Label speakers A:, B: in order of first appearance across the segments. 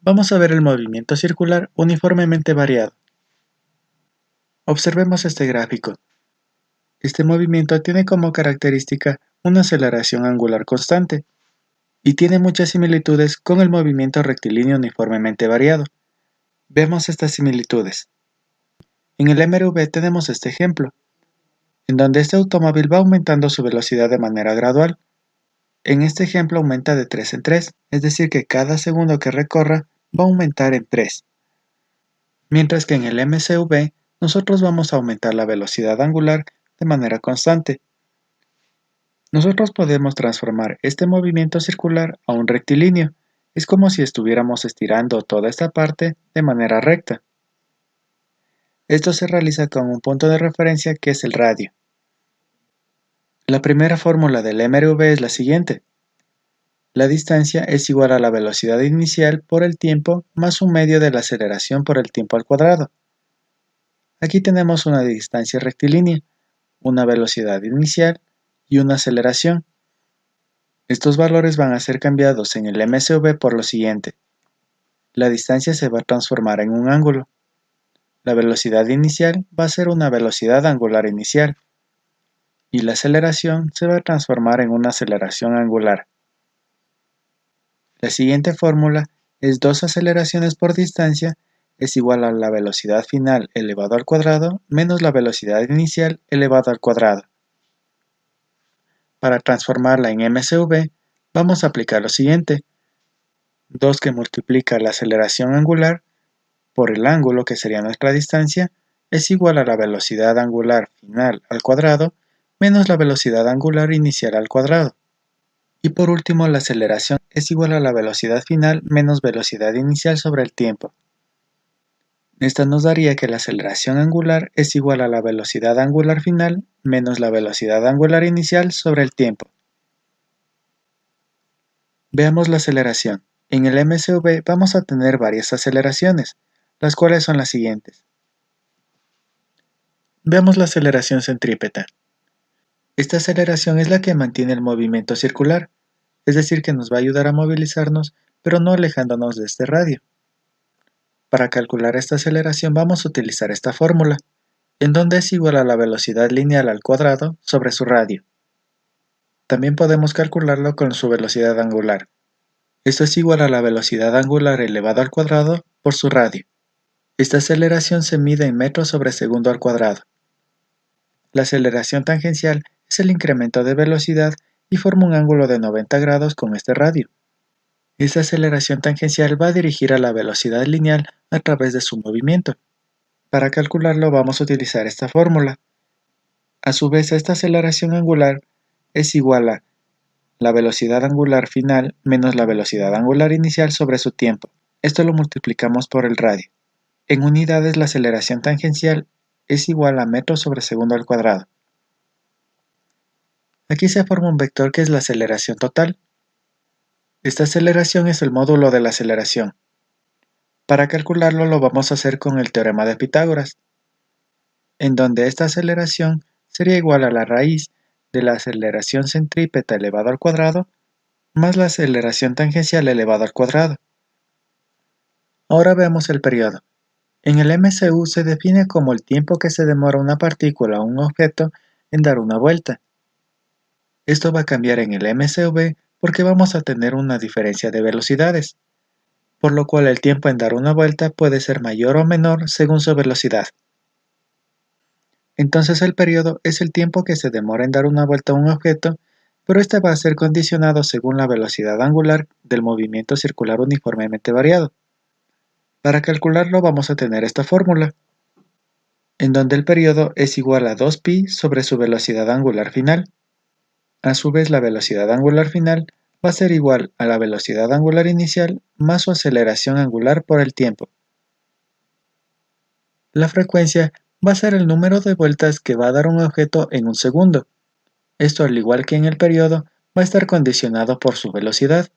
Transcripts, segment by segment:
A: Vamos a ver el movimiento circular uniformemente variado. Observemos este gráfico. Este movimiento tiene como característica una aceleración angular constante y tiene muchas similitudes con el movimiento rectilíneo uniformemente variado. Vemos estas similitudes. En el MRV tenemos este ejemplo, en donde este automóvil va aumentando su velocidad de manera gradual. En este ejemplo aumenta de 3 en 3, es decir que cada segundo que recorra va a aumentar en 3. Mientras que en el MCV nosotros vamos a aumentar la velocidad angular de manera constante. Nosotros podemos transformar este movimiento circular a un rectilíneo. Es como si estuviéramos estirando toda esta parte de manera recta. Esto se realiza con un punto de referencia que es el radio. La primera fórmula del MRV es la siguiente. La distancia es igual a la velocidad inicial por el tiempo más un medio de la aceleración por el tiempo al cuadrado. Aquí tenemos una distancia rectilínea, una velocidad inicial y una aceleración. Estos valores van a ser cambiados en el MCV por lo siguiente. La distancia se va a transformar en un ángulo. La velocidad inicial va a ser una velocidad angular inicial. Y la aceleración se va a transformar en una aceleración angular. La siguiente fórmula es 2 aceleraciones por distancia es igual a la velocidad final elevado al cuadrado menos la velocidad inicial elevado al cuadrado. Para transformarla en MCV, vamos a aplicar lo siguiente. 2 que multiplica la aceleración angular por el ángulo, que sería nuestra distancia, es igual a la velocidad angular final al cuadrado menos la velocidad angular inicial al cuadrado. Y por último, la aceleración es igual a la velocidad final menos velocidad inicial sobre el tiempo. Esta nos daría que la aceleración angular es igual a la velocidad angular final menos la velocidad angular inicial sobre el tiempo. Veamos la aceleración. En el MCV vamos a tener varias aceleraciones, las cuales son las siguientes. Veamos la aceleración centrípeta. Esta aceleración es la que mantiene el movimiento circular, es decir que nos va a ayudar a movilizarnos, pero no alejándonos de este radio. Para calcular esta aceleración vamos a utilizar esta fórmula, en donde es igual a la velocidad lineal al cuadrado sobre su radio. También podemos calcularlo con su velocidad angular. Esto es igual a la velocidad angular elevado al cuadrado por su radio. Esta aceleración se mide en metros sobre segundo al cuadrado. La aceleración tangencial es el incremento de velocidad y forma un ángulo de 90 grados con este radio. Esta aceleración tangencial va a dirigir a la velocidad lineal a través de su movimiento. Para calcularlo vamos a utilizar esta fórmula. A su vez, esta aceleración angular es igual a la velocidad angular final menos la velocidad angular inicial sobre su tiempo. Esto lo multiplicamos por el radio. En unidades, la aceleración tangencial es igual a metros sobre segundo al cuadrado. Aquí se forma un vector que es la aceleración total. Esta aceleración es el módulo de la aceleración. Para calcularlo lo vamos a hacer con el teorema de Pitágoras, en donde esta aceleración sería igual a la raíz de la aceleración centrípeta elevado al cuadrado más la aceleración tangencial elevado al cuadrado. Ahora veamos el periodo. En el MCU se define como el tiempo que se demora una partícula o un objeto en dar una vuelta. Esto va a cambiar en el MCV porque vamos a tener una diferencia de velocidades, por lo cual el tiempo en dar una vuelta puede ser mayor o menor según su velocidad. Entonces el periodo es el tiempo que se demora en dar una vuelta a un objeto, pero este va a ser condicionado según la velocidad angular del movimiento circular uniformemente variado. Para calcularlo vamos a tener esta fórmula, en donde el periodo es igual a 2pi sobre su velocidad angular final. A su vez, la velocidad angular final va a ser igual a la velocidad angular inicial más su aceleración angular por el tiempo. La frecuencia va a ser el número de vueltas que va a dar un objeto en un segundo. Esto, al igual que en el periodo, va a estar condicionado por su velocidad.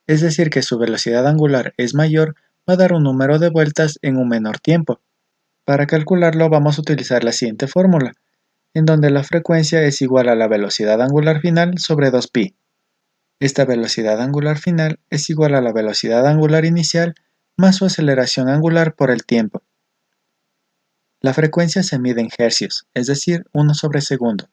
A: Es decir, que su velocidad angular es mayor, va a dar un número de vueltas en un menor tiempo. Para calcularlo vamos a utilizar la siguiente fórmula, en donde la frecuencia es igual a la velocidad angular final sobre 2pi. Esta velocidad angular final es igual a la velocidad angular inicial más su aceleración angular por el tiempo. La frecuencia se mide en hercios, es decir, 1 sobre segundo.